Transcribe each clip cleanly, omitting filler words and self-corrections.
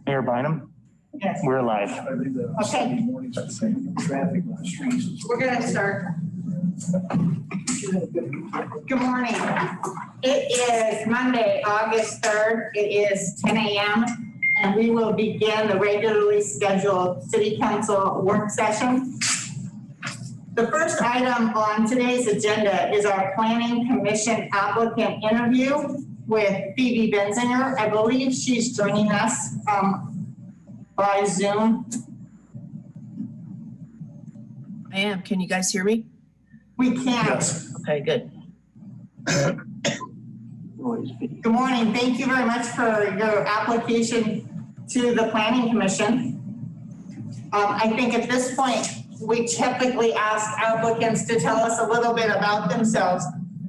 Mayor Bynum, Yes. we're live. Okay. Traffic on the streets. We're going to start. Good morning. It is Monday, August 3rd. It is 10 a.m. and we will begin the regularly scheduled City Council work session. The first item on today's agenda is our Planning Commission applicant interview with Phoebe Benzinger. I believe she's joining us by Zoom. I am. Can you guys hear me? We can't. Yes. Okay, good. Good morning. Thank you very much for your application to the Planning Commission. I think at this point, we typically ask applicants to tell us a little bit about themselves,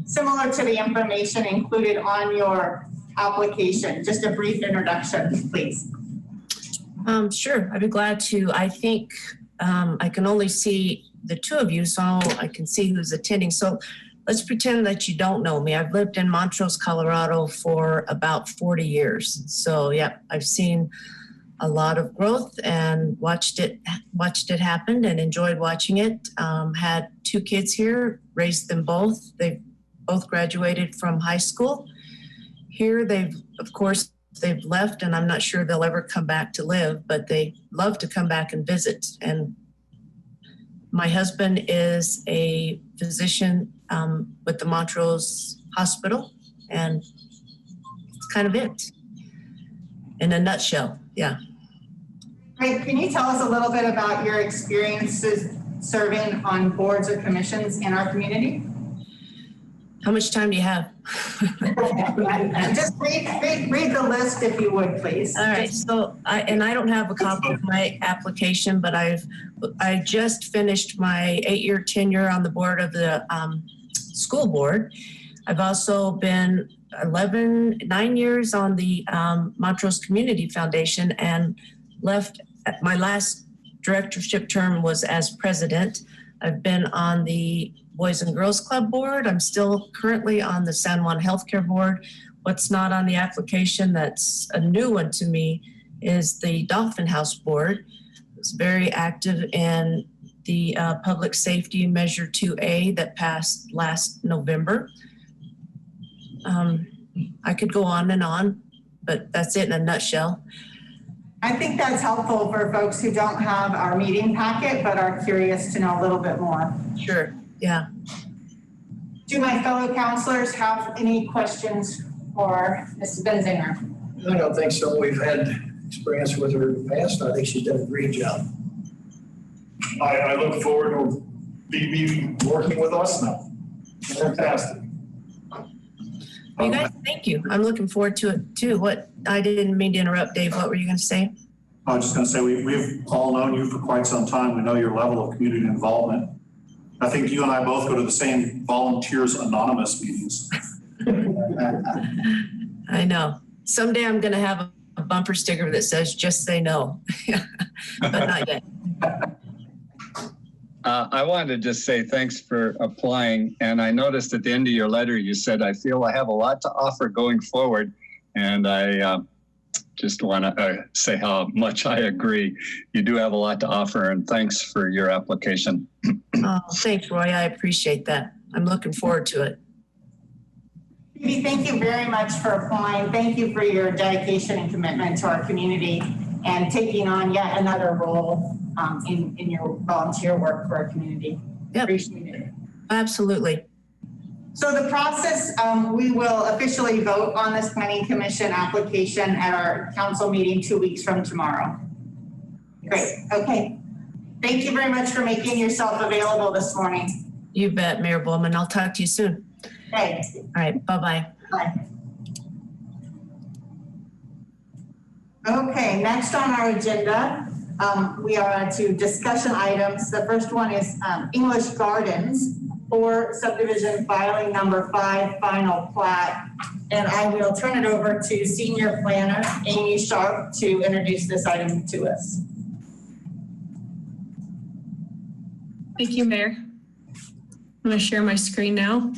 similar to the information included on your application. Just a brief introduction, please. Sure, I'd be glad to. I think I can only see the two of you, so I can see who's attending. So let's pretend that you don't know me. I've lived in Montrose, Colorado for about 40 years. So yeah, I've seen a lot of growth and watched it happen and enjoyed watching it. Had two kids here, raised them both. They've both graduated from high school. Here they've left, and I'm not sure they'll ever come back to live, but they love to come back and visit. And my husband is a physician with the Montrose Hospital, and it's kind of it in a nutshell. Yeah. Great. Can you tell us a little bit about your experiences serving on boards or commissions in our community? How much time do you have? Just read the list if you would, please. All right. So I don't have a copy of my application, but I just finished my 8-year tenure on the board of the school board. I've also been 9 years on the Montrose Community Foundation, and left. My last directorship term was as president. I've been on the Boys and Girls Club board. I'm still currently on the San Juan Healthcare board. What's not on the application that's a new one to me is the Dolphin House board. I was very active in the Public Safety Measure 2A that passed last November. I could go on, but that's it in a nutshell. I think that's helpful for folks who don't have our meeting packet but are curious to know a little bit more. Sure, yeah. Do my fellow counselors have any questions for Ms. Benzinger? I don't think so. We've had experience with her in the past. I think she's done a great job. I look forward to be working with us now. Fantastic. You guys, thank you. I'm looking forward to it too. I didn't mean to interrupt, Dave. What were you going to say? I was just going to say, we've all known you for quite some time. We know your level of community involvement. I think you and I both go to the same Volunteers Anonymous meetings. I know. Someday I'm going to have a bumper sticker that says, just say no, but not yet. I wanted to just say thanks for applying. And I noticed at the end of your letter, you said, I feel I have a lot to offer going forward. And I just want to say how much I agree. You do have a lot to offer, and thanks for your application. Oh, thanks, Roy. I appreciate that. I'm looking forward to it. Phoebe, thank you very much for applying. Thank you for your dedication and commitment to our community and taking on yet another role in your volunteer work for our community. Yep. Appreciate it. Absolutely. So the process, we will officially vote on this Planning Commission application at our council meeting 2 weeks from tomorrow. Great. Okay. Thank you very much for making yourself available this morning. You bet, Mayor Bowman. I'll talk to you soon. Thanks. All right. Bye-bye. Bye. Okay, next on our agenda, we are to discussion items. The first one is English Gardens for subdivision filing number 5, final plat. And I will turn it over to Senior Planner Amy Sharp to introduce this item to us. Thank you, Mayor. I'm going to share my screen now.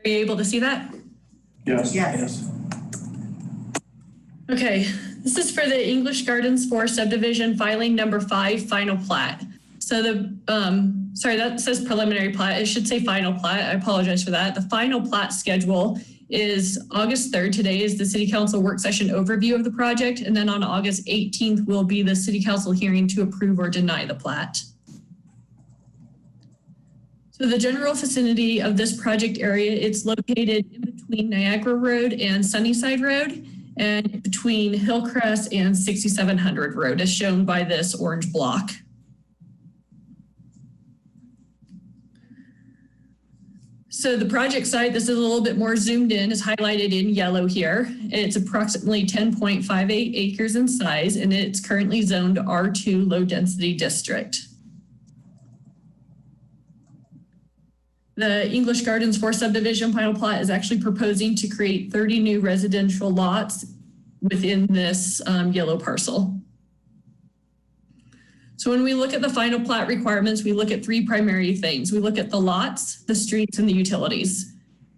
Are you able to see that? Yes. Yes. Okay, this is for the English Gardens 4 subdivision filing number 5 final plat. So sorry, that says preliminary plat. It should say final plat. I apologize for that. The final plat schedule is August 3rd. Today is the City Council work session overview of the project. And then on August 18th will be the City Council hearing to approve or deny the plat. So the general vicinity of this project area, it's located in between Niagara Road and Sunnyside Road and between Hillcrest and 6700 Road as shown by this orange block. So the project site, this is a little bit more zoomed in, is highlighted in yellow here. It's approximately 10.58 acres in size, and it's currently zoned R2 low density district. The English Gardens 4 subdivision final plot is actually proposing to create 30 new residential lots within this yellow parcel. So when we look at the final plat requirements, we look at 3 primary things. We look at the lots, the streets, and the utilities.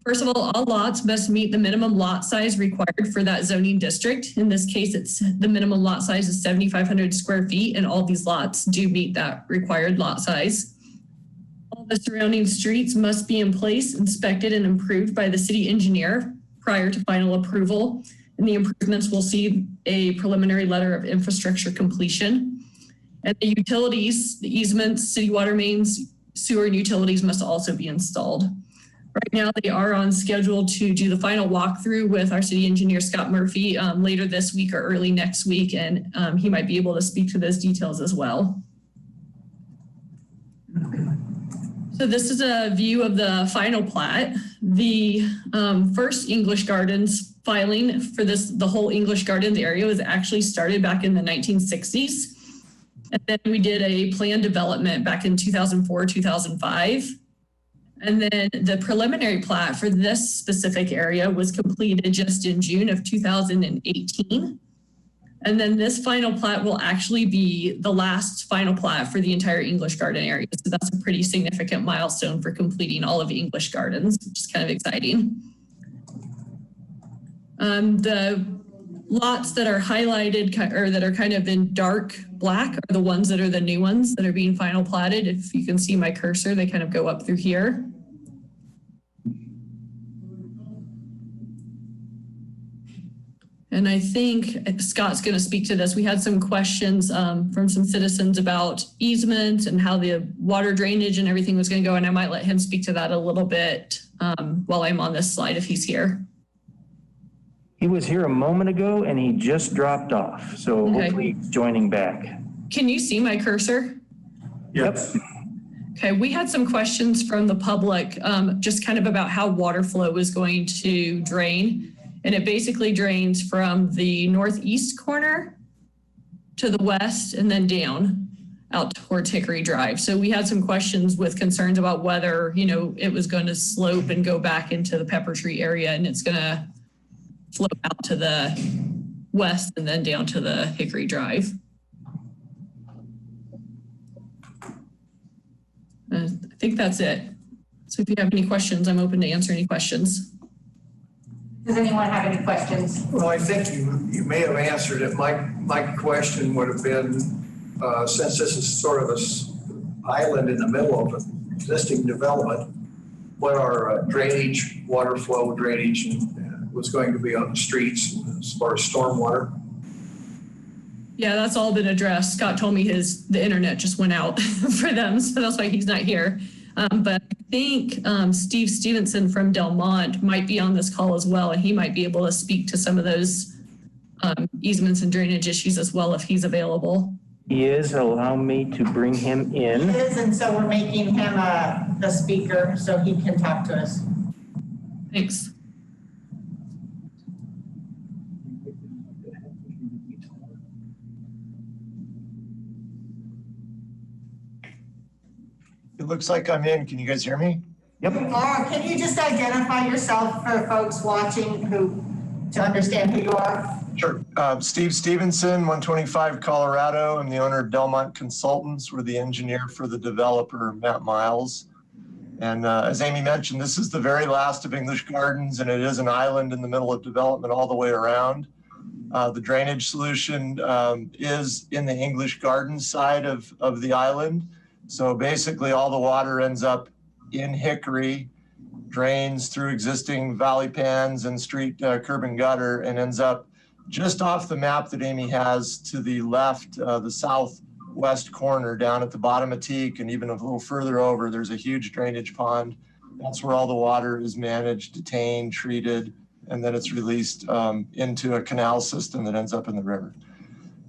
First of all lots must meet the minimum lot size required for that zoning district. In this case, the minimum lot size is 7,500 square feet, and all these lots do meet that required lot size. All the surrounding streets must be in place, inspected, and improved by the city engineer prior to final approval. And the improvements will see a preliminary letter of infrastructure completion. And the utilities, the easements, city water mains, sewer, and utilities must also be installed. Right now, they are on schedule to do the final walkthrough with our city engineer, Scott Murphy, later this week or early next week, and he might be able to speak to those details as well. So this is a view of the final plat. The first English Gardens filing for the whole English Gardens area was actually started back in the 1960s. And then we did a plan development back in 2004, 2005. And then the preliminary plat for this specific area was completed just in June of 2018. And then this final plat will actually be the last final plat for the entire English Garden area. So that's a pretty significant milestone for completing all of English Gardens, which is kind of exciting. The lots that are highlighted or that are kind of in dark black are the ones that are the new ones that are being final platted. If you can see my cursor, they kind of go up through here. And I think Scott's going to speak to this. We had some questions from some citizens about easements and how the water drainage and everything was going to go. And I might let him speak to that a little bit while I'm on this slide if he's here. He was here a moment ago and he just dropped off. So Okay. hopefully he's joining back. Can you see my cursor? Yes. Okay, we had some questions from the public just kind of about how water flow is going to drain. And it basically drains from the northeast corner to the west and then down out towards Hickory Drive. So we had some questions with concerns about whether, it was going to slope and go back into the Pepper Tree area and it's going to flow out to the west and then down to the Hickory Drive. I think that's it. So if you have any questions, I'm open to answer any questions. Does anyone have any questions? Well, I think you may have answered it. My question would have been, since this is sort of an island in the middle of an existing development, what our drainage, water flow drainage was going to be on the streets as far as stormwater? Yeah, that's all been addressed. Scott told me the internet just went out for them, so that's why he's not here. But I think Steve Stevenson from Delmont might be on this call as well, and he might be able to speak to some of those easements and drainage issues as well if he's available. He is. Allow me to bring him He in. is, and so we're making him the speaker so he can talk to us. Thanks. It looks like I'm in. Can you guys hear me? Yep. Laura, can you just identify yourself for folks watching to understand who you are? Sure. Steve Stevenson, 125 Colorado. I'm the owner of Delmont Consultants. We're the engineer for the developer, Matt Miles. And as Amy mentioned, this is the very last of English Gardens, and it is an island in the middle of development all the way around. The drainage solution is in the English Gardens side of the island. So basically all the water ends up in Hickory, drains through existing valley pans and street curb and gutter, and ends up just off the map that Amy has to the left, the southwest corner down at the bottom of Teak, and even a little further over, there's a huge drainage pond. That's where all the water is managed, detained, treated, and then it's released into a canal system that ends up in the river.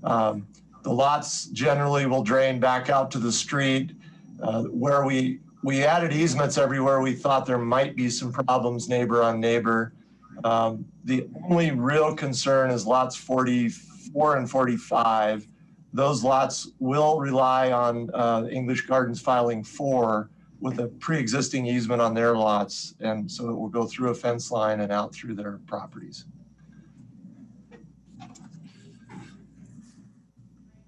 The lots generally will drain back out to the street where we added easements everywhere we thought there might be some problems neighbor on neighbor. The only real concern is lots 44 and 45. Those lots will rely on English Gardens filing 4 with a pre-existing easement on their lots. And so it will go through a fence line and out through their properties.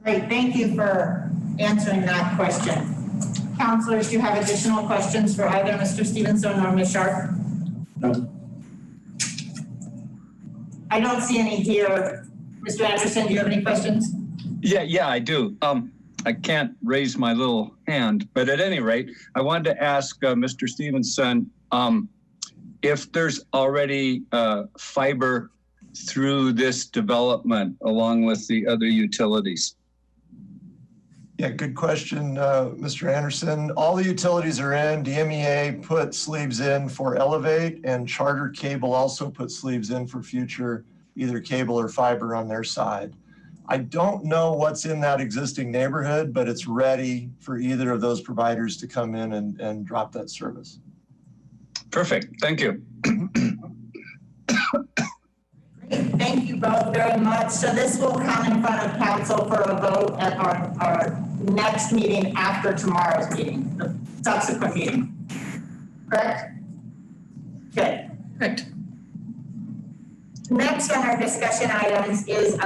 Great, thank you for answering that question. Counselors, do you have additional questions for either Mr. Stevenson or Ms. Sharp? No. I don't see any here. Mr. Anderson, do you have any questions? Yeah, I do. I can't raise my little hand, but at any rate, I wanted to ask Mr. Stevenson if there's already fiber through this development along with the other utilities. Yeah, good question, Mr. Anderson. All the utilities are in. DMEA put sleeves in for Elevate, and Charter Cable also put sleeves in for future either cable or fiber on their side. I don't know what's in that existing neighborhood, but it's ready for either of those providers to come in and drop that service. Perfect. Thank you. Thank you both very much. So this will come in front of council for a vote at our next meeting after tomorrow's meeting, the subsequent meeting. Correct? Good. Correct. Next on our discussion items is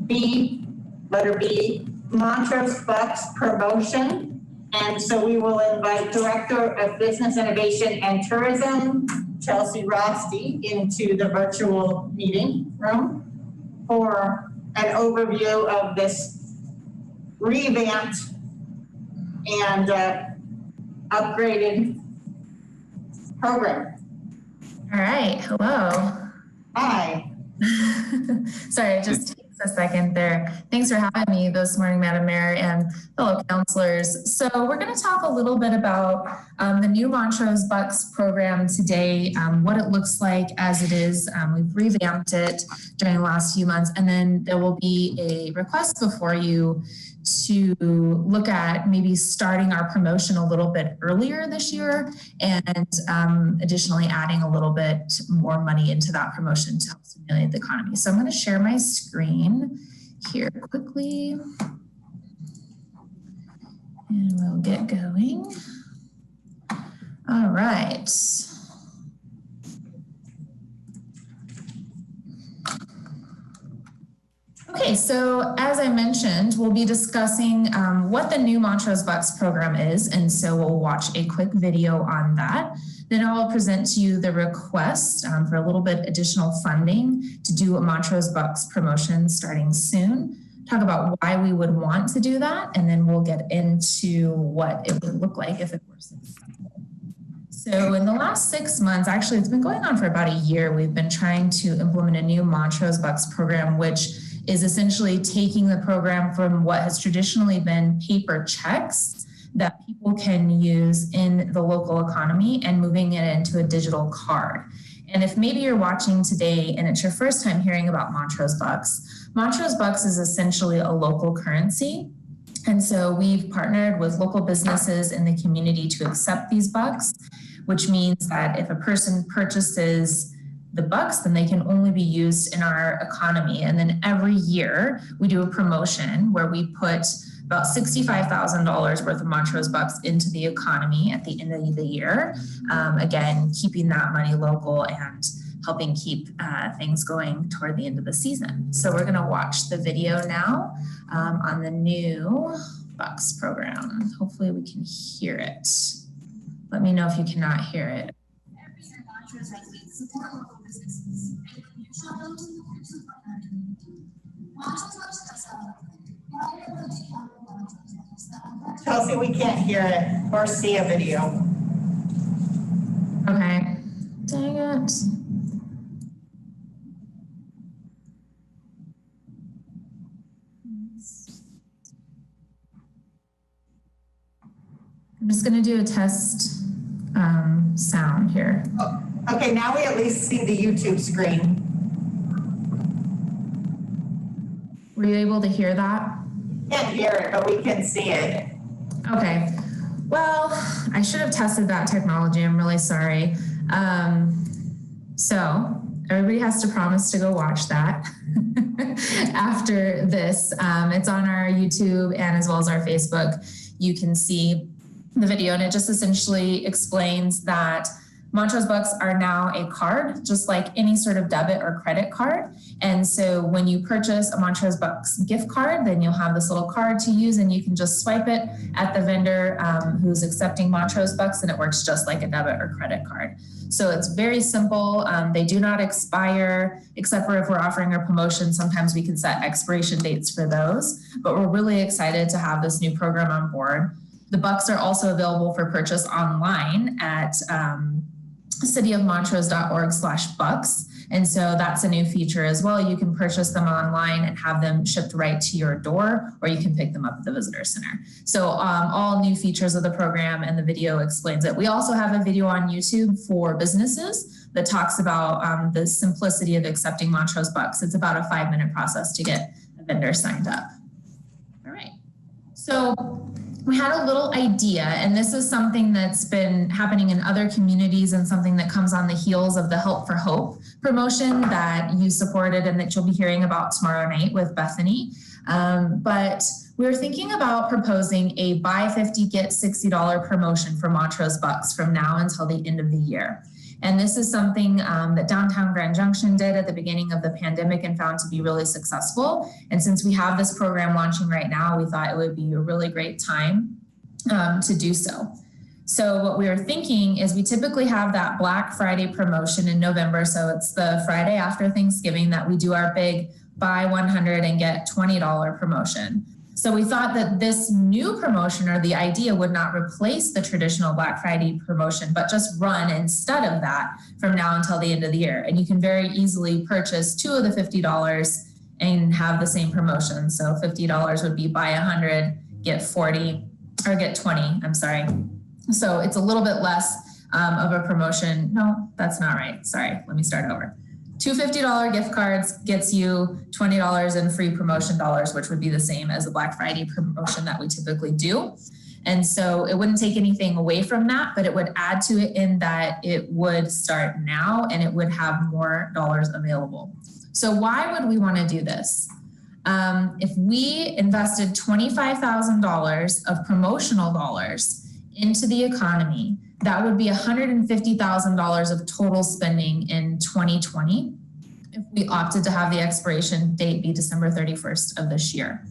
B, letter B, Montrose Bucks promotion. And so we will invite Director of Business Innovation and Tourism, Chelsea Rosti, into the virtual meeting room for an overview of this revamped and upgraded program. All right, hello. Hi. Sorry, it just takes a second there. Thanks for having me this morning, Madam Mayor and fellow councilors. So we're going to talk a little bit about the new Montrose Bucks program today, what it looks like as it is. We've revamped it during the last few months, and then there will be a request before you to look at maybe starting our promotion a little bit earlier this year and additionally adding a little bit more money into that promotion to help stimulate the economy. So I'm going to share my screen here quickly and we'll get going. All right. Okay, so as I mentioned, we'll be discussing what the new Montrose Bucks program is, and so we'll watch a quick video on that. Then I'll present to you the request for a little bit additional funding to do a Montrose Bucks promotion starting soon, talk about why we would want to do that, and then we'll get into what it would look like if it were successful. So in the last 6 months, actually it's been going on for about a year, we've been trying to implement a new Montrose Bucks program, which is essentially taking the program from what has traditionally been paper checks that people can use in the local economy and moving it into a digital card. And if maybe you're watching today and it's your first time hearing about Montrose Bucks is essentially a local currency. And so we've partnered with local businesses in the community to accept these bucks, which means that if a person purchases the bucks, then they can only be used in our economy. And then every year we do a promotion where we put about $65,000 worth of Montrose Bucks into the economy at the end of the year. Again, keeping that money local and helping keep things going toward the end of the season. So we're gonna watch the video now on the new Bucks program. Hopefully we can hear it. Let me know if you cannot hear it. Chelsea, we can't hear it or see a video. Okay. Dang it. I'm just going to do a test sound here. Okay, now we at least see the YouTube screen. Were you able to hear that? Can't hear it, but we can see it. Okay. Well, I should have tested that technology. I'm really sorry. So everybody has to promise to go watch that after this. It's on our YouTube and as well as our Facebook. You can see the video, and it just essentially explains that Montrose Bucks are now a card, just like any sort of debit or credit card. And so when you purchase a Montrose Bucks gift card, then you'll have this little card to use, and you can just swipe it at the vendor who's accepting Montrose Bucks, and it works just like a debit or credit card. So it's very simple. They do not expire, except for if we're offering a promotion. Sometimes we can set expiration dates for those, but we're really excited to have this new program on board. The Bucks are also available for purchase online at cityofmontrose.org/bucks. And so that's a new feature as well. You can purchase them online and have them shipped right to your door, or you can pick them up at the visitor center. So all new features of the program, and the video explains it. We also have a video on YouTube for businesses that talks about the simplicity of accepting Montrose Bucks. It's about a 5-minute process to get a vendor signed up. All right. So we had a little idea, and this is something that's been happening in other communities and something that comes on the heels of the Help for Hope promotion that you supported and that you'll be hearing about tomorrow night with Bethany. But we were thinking about proposing a buy 50, get $60 promotion for Montrose Bucks from now until the end of the year. And this is something that Downtown Grand Junction did at the beginning of the pandemic and found to be really successful. And since we have this program launching right now, we thought it would be a really great time to do so. So what we were thinking is we typically have that Black Friday promotion in November. So it's the Friday after Thanksgiving that we do our big buy 100 and get $20 promotion. So we thought that this new promotion, or the idea, would not replace the traditional Black Friday promotion, but just run instead of that from now until the end of the year. And you can very easily purchase 2 of the $50 and have the same promotion. So $50 would be buy 100, get 40, or get 20, I'm sorry. So it's a little bit less of a promotion. No, that's not right. Sorry, let me start over. 2 $50 gift cards gets you $20 in free promotion dollars, which would be the same as a Black Friday promotion that we typically do. And so it wouldn't take anything away from that, but it would add to it in that it would start now and it would have more dollars available. So why would we want to do this? If we invested $25,000 of promotional dollars into the economy, that would be $150,000 of total spending in 2020 if we opted to have the expiration date be December 31st of this year.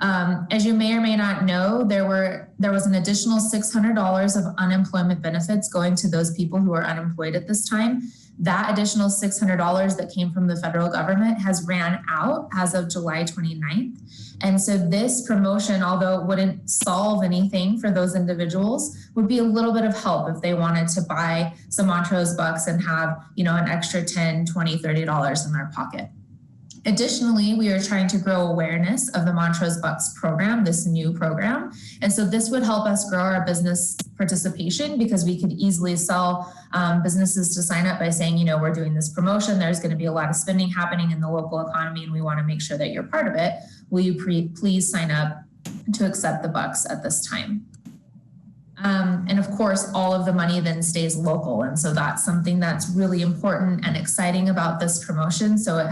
As you may or may not know, there was an additional $600 of unemployment benefits going to those people who are unemployed at this time. That additional $600 that came from the federal government has ran out as of July 29th. And so this promotion, although it wouldn't solve anything for those individuals, would be a little bit of help if they wanted to buy some Montrose Bucks and have, an extra $10, $20, $30 in their pocket. Additionally, we are trying to grow awareness of the Montrose Bucks program, this new program. And so this would help us grow our business participation, because we could easily sell businesses to sign up by saying, we're doing this promotion. There's going to be a lot of spending happening in the local economy, and we want to make sure that you're part of it. Will you please sign up to accept the Bucks at this time? And of course, all of the money then stays local. And so that's something that's really important and exciting about this promotion. So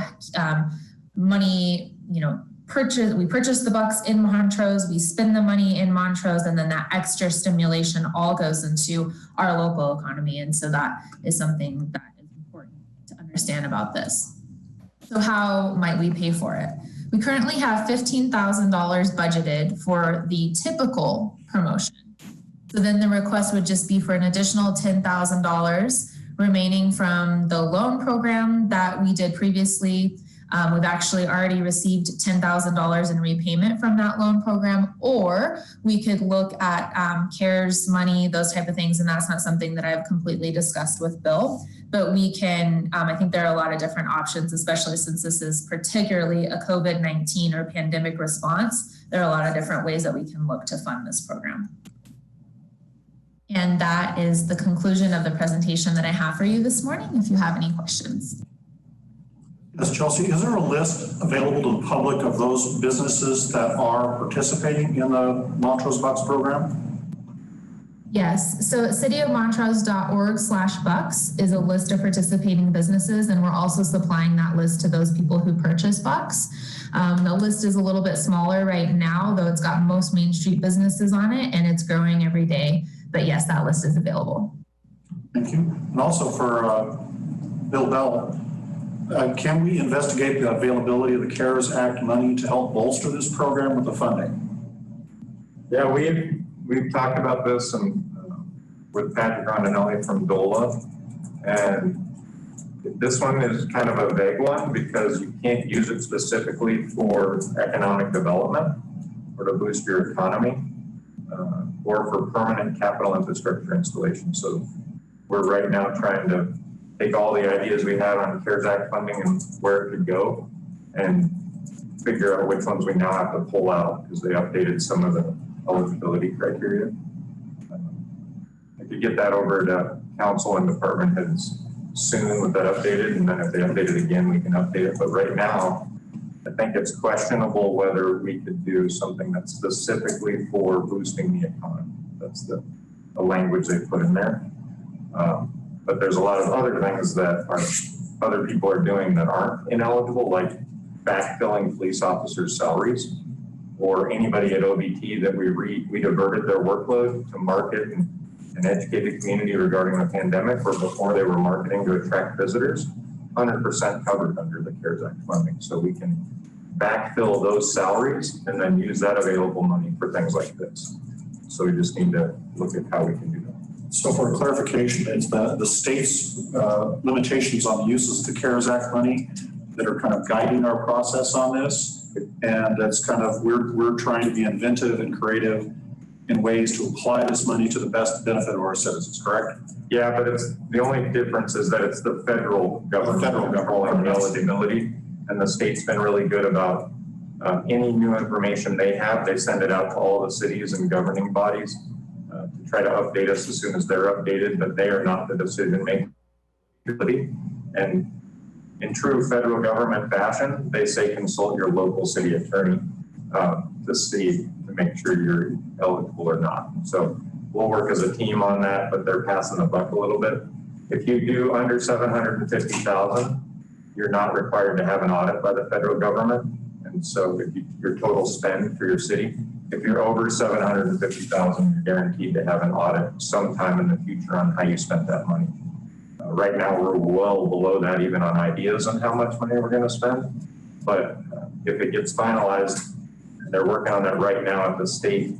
money, we purchase the Bucks in Montrose, we spend the money in Montrose, and then that extra stimulation all goes into our local economy. And so that is something that is important to understand about this. So how might we pay for it? We currently have $15,000 budgeted for the typical promotion. So then the request would just be for an additional $10,000 remaining from the loan program that we did previously. We've actually already received $10,000 in repayment from that loan program, or we could look at CARES money, those type of things. And that's not something that I've completely discussed with Bill, but we can, I think there are a lot of different options, especially since this is particularly a COVID-19 or pandemic response. There are a lot of different ways that we can look to fund this program. And that is the conclusion of the presentation that I have for you this morning, if you have any questions. Yes, Chelsea, is there a list available to the public of those businesses that are participating in the Montrose Bucks program? Yes, so cityofmontrose.org/bucks is a list of participating businesses, and we're also supplying that list to those people who purchase bucks. The list is a little bit smaller right now, though it's got most Main Street businesses on it, and it's growing every day. But yes, that list is available. Thank you. And also for Bill Bell, can we investigate the availability of the CARES Act money to help bolster this program with the funding? Yeah, we've talked about this and with Patrick Rondinelli from DOLA, and this one is kind of a vague one because you can't use it specifically for economic development or to boost your economy or for permanent capital infrastructure installation. So we're right now trying to take all the ideas we have on CARES Act funding and where it could go and figure out which ones we now have to pull out because they updated some of the eligibility criteria. I could get that over to council and department heads soon with that updated, and then if they update it again, we can update it. But right now, I think it's questionable whether we could do something that's specifically for boosting the economy. That's the language they put in there. But there's a lot of other things that other people are doing that aren't ineligible, like backfilling police officers' salaries, or anybody at OBT that we diverted their workload to market and educate the community regarding the pandemic, or before they were marketing to attract visitors, 100% covered under the CARES Act funding. So we can backfill those salaries and then use that available money for things like this. So we just need to look at how we can do that. So for clarification, it's the state's limitations on the uses of the CARES Act money that are kind of guiding our process on this. And that's kind of, we're trying to be inventive and creative in ways to apply this money to the best benefit of our citizens, correct? Yeah, but it's the only difference is that it's the federal government controlling the eligibility, and the state's been really good about any new information they have, they send it out to all the cities and governing bodies to try to update us as soon as they're updated, but they are not the decision maker. And in true federal government fashion, they say consult your local city attorney to see to make sure you're eligible or not. So we'll work as a team on that, but they're passing the buck a little bit. If you do under 750,000, you're not required to have an audit by the federal government. And so if your total spend for your city, if you're over 750,000, you're guaranteed to have an audit sometime in the future on how you spent that money. Right now, we're well below that, even on ideas on how much money we're going to spend. But if it gets finalized, they're working on that right now at the state,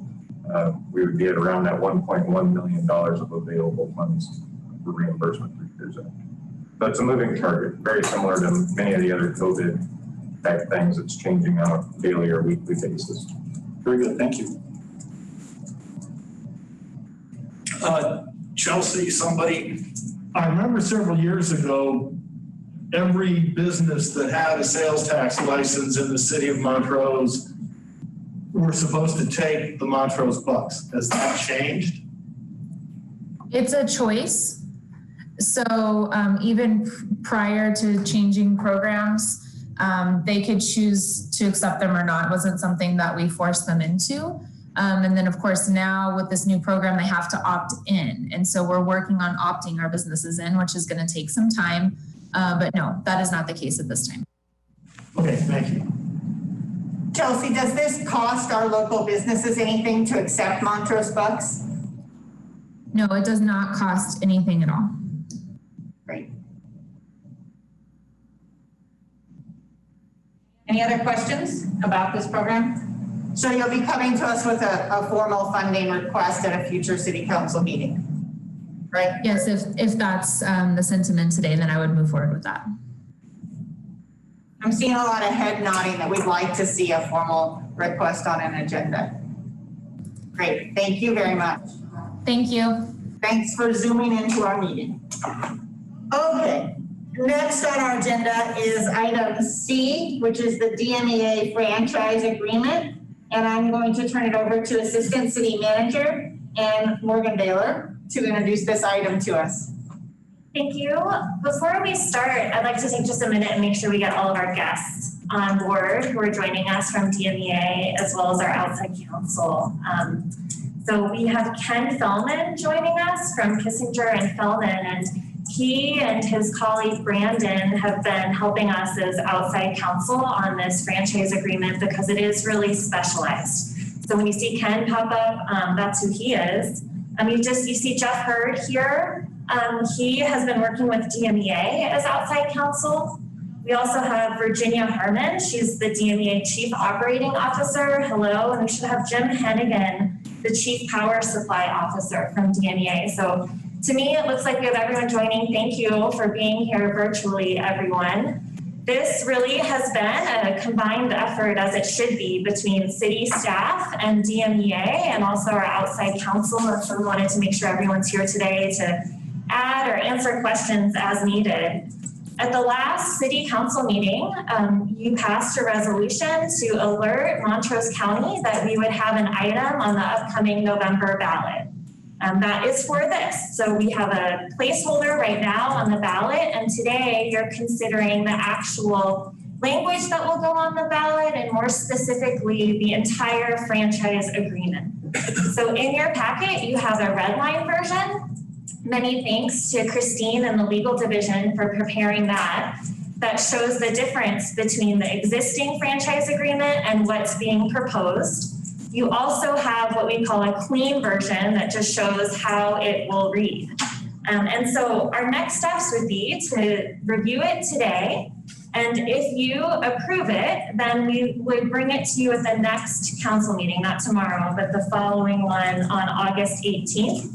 we would be at around that $1.1 million of available funds for reimbursement through CARES Act. So it's a moving target, very similar to many of the other COVID type things. It's changing on a daily or weekly basis. Very good, thank you. Chelsea, I remember several years ago, every business that had a sales tax license in the city of Montrose were supposed to take the Montrose Bucks. Has that changed? It's a choice. So even prior to changing programs, they could choose to accept them or not. It wasn't something that we forced them into. And then of course now with this new program, they have to opt in. And so we're working on opting our businesses in, which is going to take some time. But no, that is not the case at this time. Okay, thank you. Chelsea, does this cost our local businesses anything to accept Montrose Bucks? No, it does not cost anything at all. Great. Any other questions about this program? So you'll be coming to us with a formal funding request at a future city council meeting, right? Yes, if that's the sentiment today, then I would move forward with that. I'm seeing a lot of head nodding that we'd like to see a formal request on an agenda. Great, thank you very much. Thank you. Thanks for zooming into our meeting. Okay, next on our agenda is item C, which is the DMEA franchise agreement. And I'm going to turn it over to Assistant City Manager and Morgan Baylor to introduce this item to us. Thank you. Before we start, I'd like to take just a minute and make sure we get all of our guests on board who are joining us from DMEA as well as our outside counsel. So we have Ken Fellman joining us from Kissinger and Fellman, and he and his colleague Brandon have been helping us as outside counsel on this franchise agreement because it is really specialized. So when you see Ken pop up, that's who he is. You see Jeff Hurd here. He has been working with DMEA as outside counsel. We also have Virginia Harmon. She's the DMEA Chief Operating Officer. Hello. And we should have Jim Hennigan, the Chief Power Supply Officer from DMEA. So to me, it looks like we have everyone joining. Thank you for being here virtually, everyone. This really has been a combined effort, as it should be, between city staff and DMEA and also our outside counsel. So we wanted to make sure everyone's here today to add or answer questions as needed. At the last city council meeting, you passed a resolution to alert Montrose County that we would have an item on the upcoming November ballot. That is for this. So we have a placeholder right now on the ballot, and today you're considering the actual language that will go on the ballot, and more specifically, the entire franchise agreement. So in your packet, you have a red line version. Many thanks to Christine and the legal division for preparing that. That shows the difference between the existing franchise agreement and what's being proposed. You also have what we call a clean version that just shows how it will read. And so our next steps would be to review it today. And if you approve it, then we would bring it to you at the next council meeting, not tomorrow, but the following one on August 18th.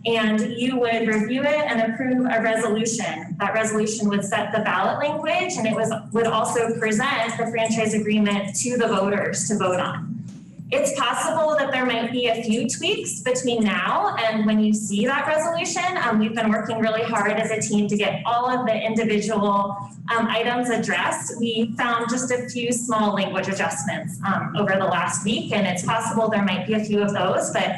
And you would review it and approve a resolution. That resolution would set the ballot language, and it would also present the franchise agreement to the voters to vote on. It's possible that there might be a few tweaks between now and when you see that resolution. We've been working really hard as a team to get all of the individual items addressed. We found just a few small language adjustments over the last week, and it's possible there might be a few of those, but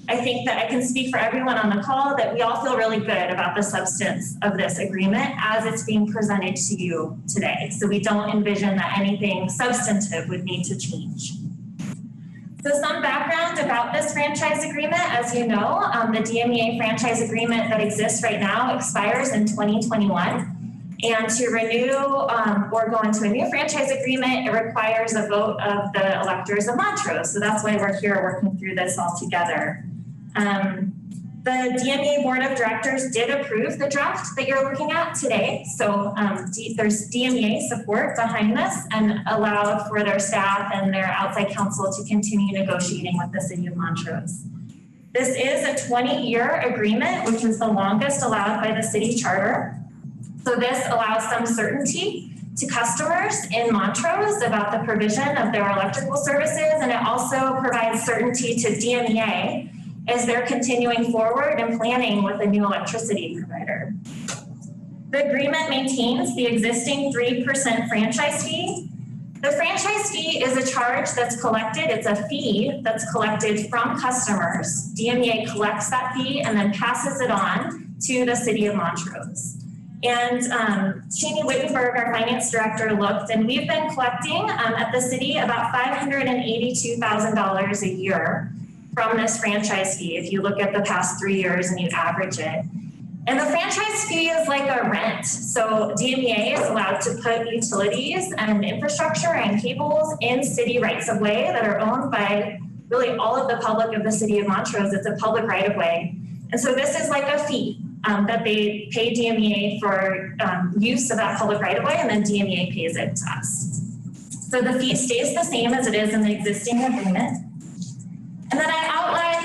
I think that I can speak for everyone on the call that we all feel really good about the substance of this agreement as it's being presented to you today. So we don't envision that anything substantive would need to change. So some background about this franchise agreement. As you know, the DMEA franchise agreement that exists right now expires in 2021. And to renew or go into a new franchise agreement, it requires a vote of the electors of Montrose. So that's why we're here working through this all together. The DMEA Board of Directors did approve the draft that you're looking at today. So there's DMEA support behind this and allowed for their staff and their outside counsel to continue negotiating with the City of Montrose. This is a 20-year agreement, which is the longest allowed by the city charter. So this allows some certainty to customers in Montrose about the provision of their electrical services, and it also provides certainty to DMEA as they're continuing forward and planning with a new electricity provider. The agreement maintains the existing 3% franchise fee. The franchise fee is a charge that's collected. It's a fee that's collected from customers. DMEA collects that fee and then passes it on to the City of Montrose. And Shani Wittenberg, our finance director, looked, and we've been collecting at the city about $582,000 a year from this franchise fee, if you look at the past 3 years and you average it. And the franchise fee is like a rent. So DMEA is allowed to put utilities and infrastructure and cables in city rights of way that are owned by really all of the public of the City of Montrose. It's a public right of way. And so this is like a fee that they pay DMEA for use of that public right of way, and then DMEA pays it to us. So the fee stays the same as it is in the existing agreement. And then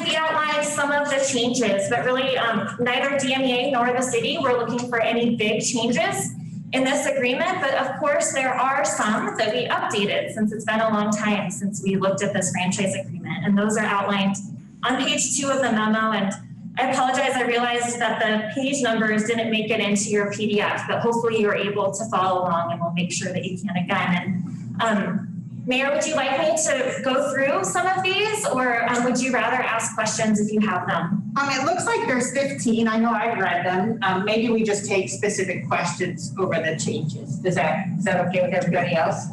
we outlined some of the changes, but really neither DMEA nor the city were looking for any big changes in this agreement. But of course, there are some that we updated since it's been a long time since we looked at this franchise agreement. And those are outlined on page 2 of the memo. And I apologize, I realized that the page numbers didn't make it into your PDF, but hopefully you're able to follow along and we'll make sure that you can again. And Mayor, would you like me to go through some of these or would you rather ask questions if you have them? It looks like there's 15. I know I've read them. Maybe we just take specific questions over the changes. Is that okay with everybody else?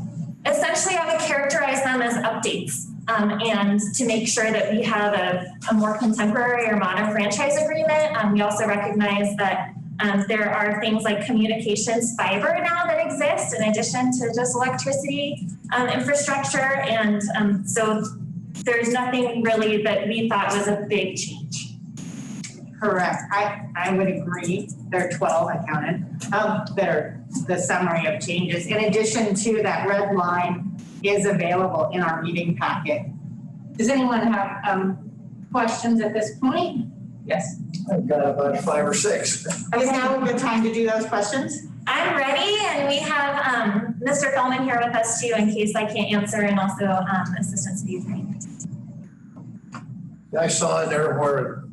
Essentially, I would characterize them as updates and to make sure that we have a more contemporary or modern franchise agreement. We also recognize that there are things like communications fiber now that exist in addition to just electricity infrastructure. And so there's nothing really that we thought was a big change. Correct. I would agree. There are 12 I counted that are the summary of changes. In addition to that, red line is available in our meeting packet. Does anyone have questions at this point? Yes. I've got about 5 or 6. Is now a good time to do those questions? I'm ready, and we have Mr. Feldman here with us too in case I can't answer, and also Assistant City Attorney. I saw in there where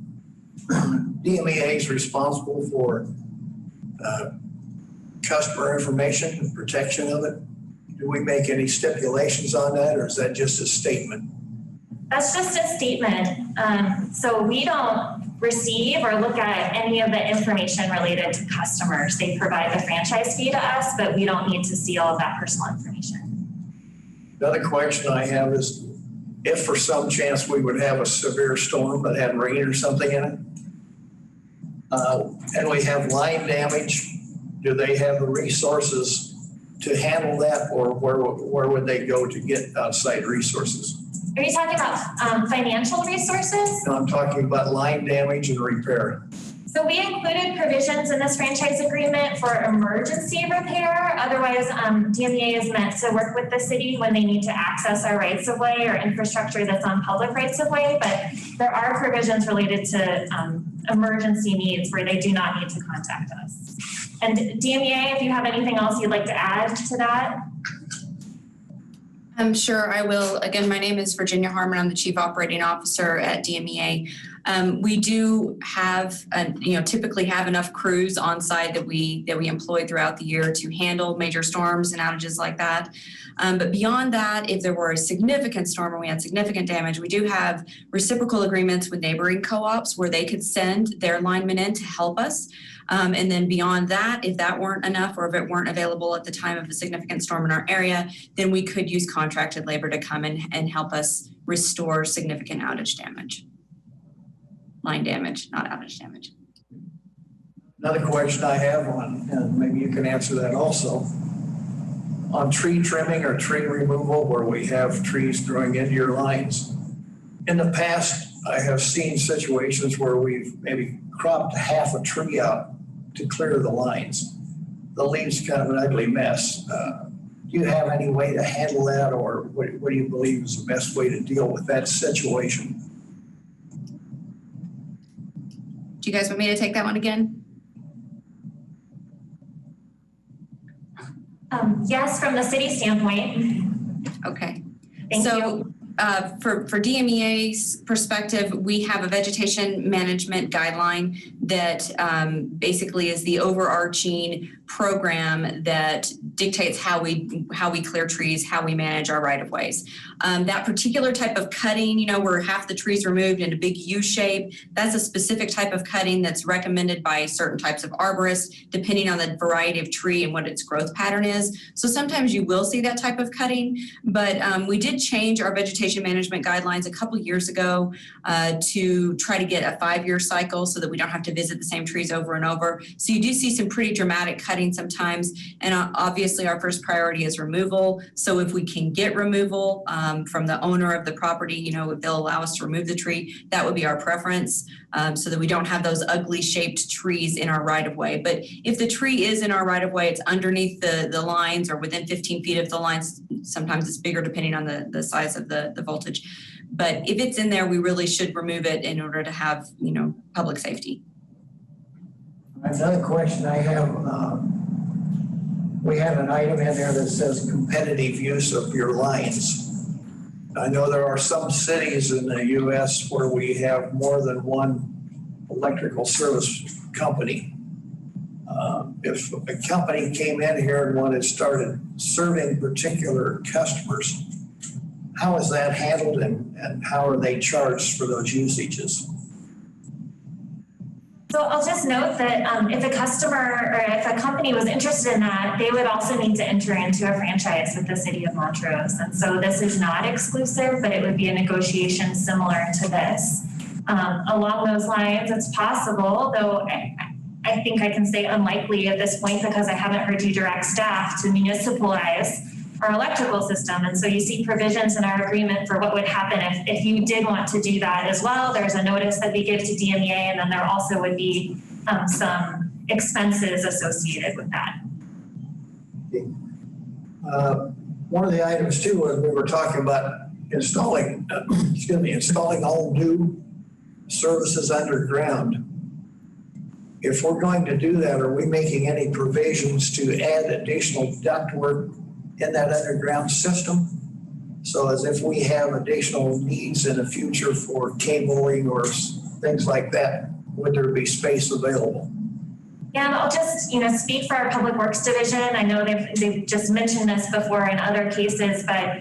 DMEA is responsible for customer information and protection of it. Do we make any stipulations on that, or is that just a statement? That's just a statement. So we don't receive or look at any of the information related to customers. They provide the franchise fee to us, but we don't need to see all of that personal information. Another question I have is, if for some chance we would have a severe storm that had rain or something in it, and we have line damage, do they have the resources to handle that, or where would they go to get outside resources? Are you talking about financial resources? No, I'm talking about line damage and repair. So we included provisions in this franchise agreement for emergency repair. Otherwise, DMEA is meant to work with the city when they need to access our rights of way or infrastructure that's on public rights of way. But there are provisions related to emergency needs where they do not need to contact us. And DMEA, if you have anything else you'd like to add to that. Sure, I will. Again, my name is Virginia Harmon. I'm the Chief Operating Officer at DMEA. We do have, typically have enough crews on site that we employ throughout the year to handle major storms and outages like that. But beyond that, if there were a significant storm or we had significant damage, we do have reciprocal agreements with neighboring co-ops where they could send their linemen in to help us. And then beyond that, if that weren't enough or if it weren't available at the time of a significant storm in our area, then we could use contracted labor to come in and help us restore significant outage damage. Line damage, not outage damage. Another question I have on, and maybe you can answer that also, on tree trimming or tree removal where we have trees growing into your lines. In the past, I have seen situations where we've maybe cropped half a tree out to clear the lines. The leaves kind of an ugly mess. Do you have any way to handle that, or what do you believe is the best way to deal with that situation? Do you guys want me to take that one again? Yes, from the city standpoint. Okay. Thank you. For DMEA's perspective, we have a vegetation management guideline that basically is the overarching program that dictates how we clear trees, how we manage our right-of-ways. That particular type of cutting, where half the trees removed in a big U shape, that's a specific type of cutting that's recommended by certain types of arborists, depending on the variety of tree and what its growth pattern is. So sometimes you will see that type of cutting, but we did change our vegetation management guidelines a couple years ago to try to get a 5-year cycle so that we don't have to to visit the same trees over and over. So you do see some pretty dramatic cutting sometimes. And obviously our first priority is removal. So if we can get removal from the owner of the property, you know, if they'll allow us to remove the tree, that would be our preference, so that we don't have those ugly shaped trees in our right of way. But if the tree is in our right of way, it's underneath the lines or within 15 feet of the lines. Sometimes it's bigger depending on the size of the voltage. But if it's in there, we really should remove it in order to have, you know, public safety. Another question I have, we have an item in there that says competitive use of your lines. I know there are some cities in the U.S. where we have more than one electrical service company. If a company came in here and wanted to start serving particular customers, how is that handled and how are they charged for those usages? So I'll just note that if a customer or if a company was interested in that, they would also need to enter into a franchise with the City of Montrose. And so this is not exclusive, but it would be a negotiation similar to this. Along those lines, it's possible, though I think I can say unlikely at this point because I haven't heard you direct staff to municipalize our electrical system. And so you see provisions in our agreement for what would happen if you did want to do that as well. There's a notice that we give to DMEA, and then there also would be some expenses associated with that. One of the items too, was we were talking about installing all new services underground. If we're going to do that, are we making any provisions to add additional ductwork in that underground system? So as if we have additional needs in the future for cabling or things like that, would there be space available? Yeah, and I'll just, speak for our Public Works Division. I know they've just mentioned this before in other cases, but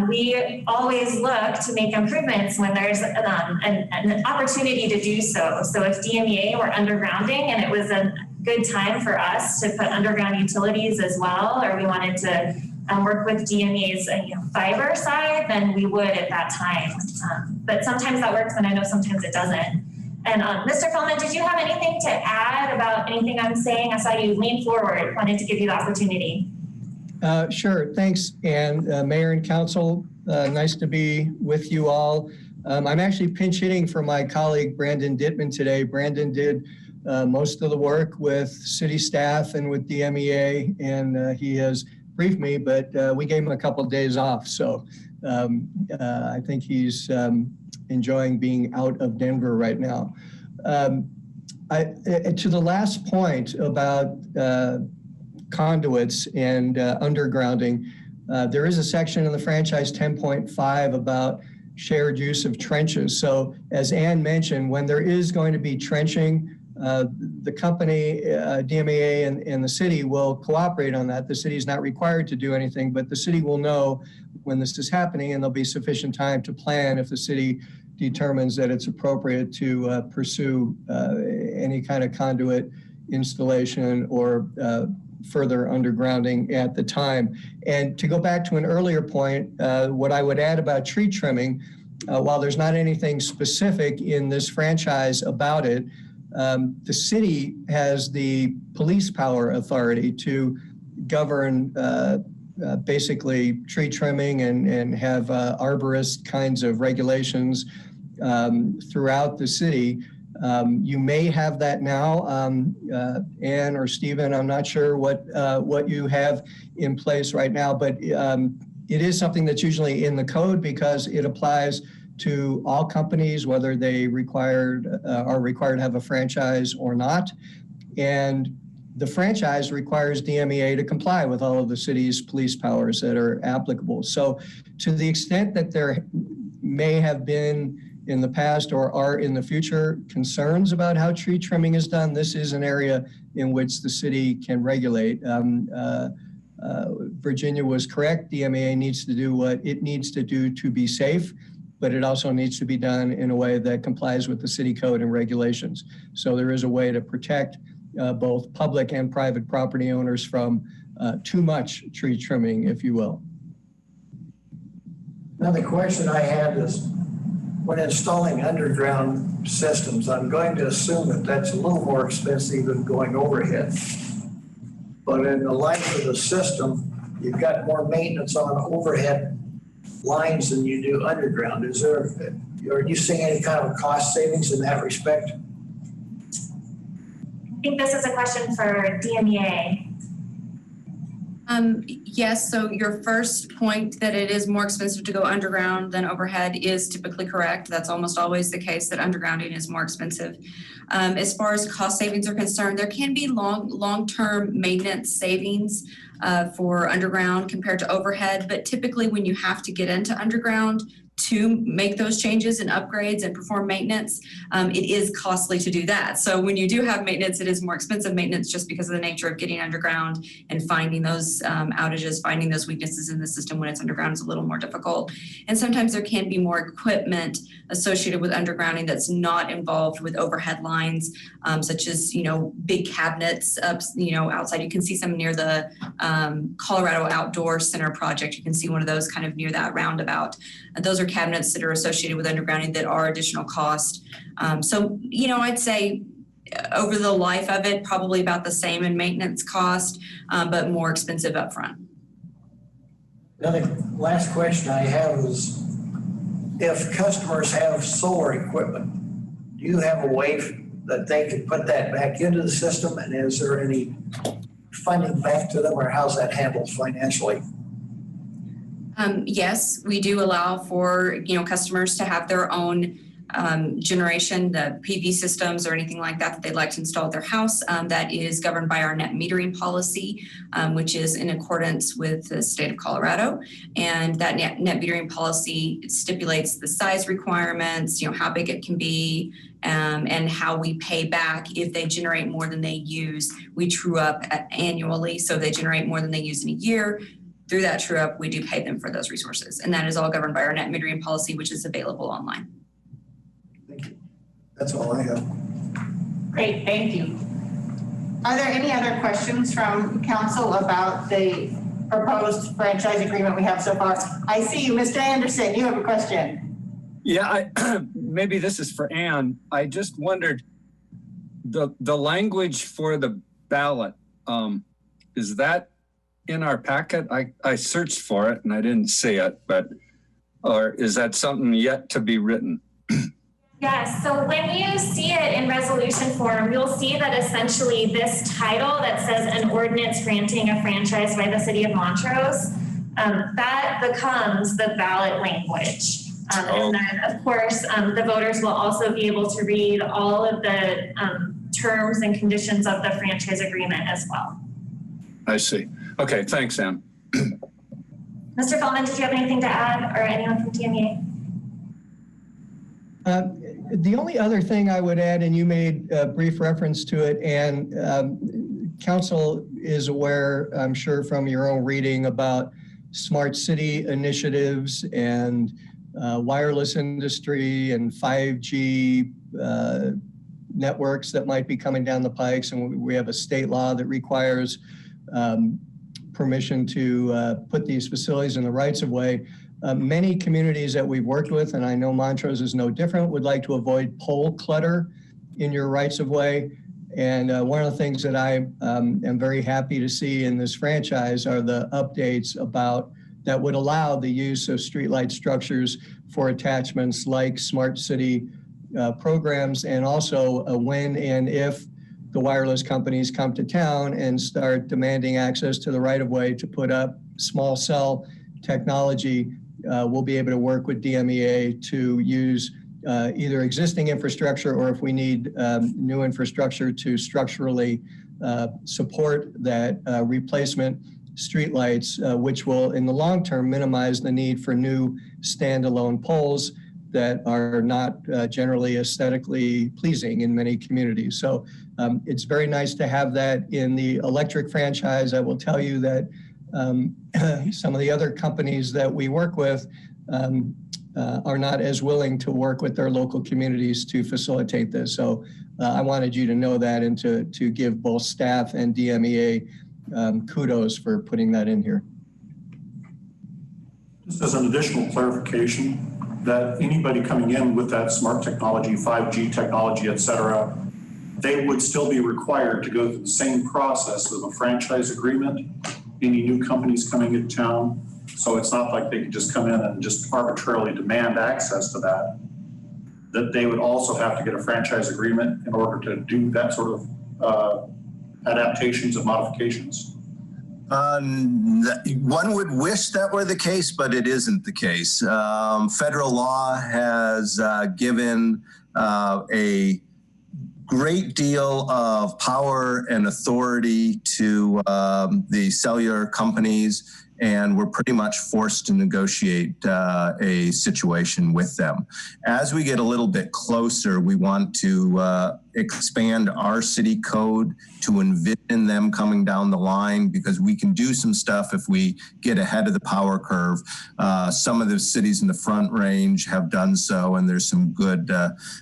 we always look to make improvements when there's an opportunity to do so. So if DMEA were undergrounding and it was a good time for us to put underground utilities as well, or we wanted to work with DMEA's fiber side, then we would at that time. But sometimes that works, and I know sometimes it doesn't. And Mr. Feldman, did you have anything to add about anything I'm saying? I saw you lean forward, wanted to give you the opportunity. Sure, thanks, and Mayor and Council, nice to be with you all. I'm actually pinch hitting for my colleague Brandon Dittman today. Brandon did most of the work with city staff and with DMEA, and he has briefed me, but we gave him a couple of days off. So I think he's enjoying being out of Denver right now. To the last point about conduits and undergrounding, there is a section in the franchise 10.5 about shared use of trenches. So as Ann mentioned, when there is going to be trenching, the company, DMEA and the city will cooperate on that. The city is not required to do anything, but the city will know when this is happening, and there'll be sufficient time to plan if the city determines that it's appropriate to pursue any kind of conduit installation or further undergrounding at the time. And to go back to an earlier point, what I would add about tree trimming, while there's not anything specific in this franchise about it, the city has the police power authority to govern basically tree trimming and have arborist kinds of regulations throughout the city. You may have that now, Ann or Stephen, I'm not sure what you have in place right now, but it is something that's usually in the code because it applies to all companies, whether they are required to have a franchise or not. And the franchise requires DMEA to comply with all of the city's police powers that are applicable. So to the extent that there may have been in the past or are in the future concerns about how tree trimming is done, this is an area in which the city can regulate. Virginia was correct. DMEA needs to do what it needs to do to be safe, but it also needs to be done in a way that complies with the city code and regulations. So there is a way to protect both public and private property owners from too much tree trimming, if you will. Now the question I had is, when installing underground systems, I'm going to assume that that's a little more expensive than going overhead. But in the life of the system, you've got more maintenance on overhead lines than you do underground. Are you seeing any kind of cost savings in that respect? I think this is a question for DMEA. Yes, so your first point that it is more expensive to go underground than overhead is typically correct. That's almost always the case, that undergrounding is more expensive. As far as cost savings are concerned, there can be long-term maintenance savings for underground compared to overhead, but typically when you have to get into underground to make those changes and upgrades and perform maintenance, it is costly to do that. So when you do have maintenance, it is more expensive maintenance just because of the nature of getting underground and finding those outages, finding those weaknesses in the system when it's underground is a little more difficult. And sometimes there can be more equipment associated with undergrounding that's not involved with overhead lines, such as, big cabinets up, outside. You can see some near the Colorado Outdoor Center project. You can see one of those kind of near that roundabout. Those are cabinets that are associated with undergrounding that are additional cost. So, I'd say over the life of it, probably about the same in maintenance cost, but more expensive upfront. The last question I have is, if customers have solar equipment, do you have a way that they can put that back into the system? And is there any funding back to them, or how's that handled financially? Yes, we do allow for, customers to have their own generation, the PV systems or anything like that they'd like to install at their house. That is governed by our net metering policy, which is in accordance with the state of Colorado. And that net metering policy stipulates the size requirements, how big it can be, and how we pay back if they generate more than they use. We true up annually, so they generate more than they use in a year. Through that true up, we do pay them for those resources. And that is all governed by our net metering policy, which is available online. Thank you. That's all I have. Great, thank you. Are there any other questions from council about the proposed franchise agreement we have so far? I see you, Mr. Anderson, you have a question. Yeah, maybe this is for Ann. I just wondered, the language for the ballot, is that in our packet? I searched for it and I didn't see it, or is that something yet to be written? Yes, so when you see it in resolution form, you'll see that essentially this title that says an ordinance granting a franchise by the city of Montrose, that becomes the ballot language. And then of course, the voters will also be able to read all of the terms and conditions of the franchise agreement as well. I see. Okay, thanks, Ann. Mr. Feldman, did you have anything to add, or anyone from DMEA? The only other thing I would add, and you made a brief reference to it, and council is aware, I'm sure from your own reading, about smart city initiatives and wireless industry and 5G networks that might be coming down the pikes. And we have a state law that requires permission to put these facilities in the rights of way. Many communities that we've worked with, and I know Montrose is no different, would like to avoid pole clutter in your rights of way. And one of the things that I am very happy to see in this franchise are the updates that would allow the use of streetlight structures for attachments like smart city programs, and also when and if the wireless companies come to town and start demanding access to the right of way to put up small cell technology, we'll be able to work with DMEA to use either existing infrastructure, or if we need new infrastructure to structurally support that replacement streetlights, which will in the long term minimize the need for new standalone poles that are not generally aesthetically pleasing in many communities. So it's very nice to have that in the electric franchise. I will tell you that some of the other companies that we work with are not as willing to work with their local communities to facilitate this. So I wanted you to know that, and to give both staff and DMEA kudos for putting that in here. Just as an additional clarification, that anybody coming in with that smart technology, 5G technology, et cetera, they would still be required to go through the same process of a franchise agreement, any new companies coming into town. So it's not like they could just come in and just arbitrarily demand access to that they would also have to get a franchise agreement in order to do that sort of adaptations and modifications. One would wish that were the case, but it isn't the case. Federal law has given a great deal of power and authority to the cellular companies, and we're pretty much forced to negotiate a situation with them. As we get a little bit closer, we want to expand our city code to envision them coming down the line, because we can do some stuff if we get ahead of the power curve. Some of the cities in the Front Range have done so, and there's some good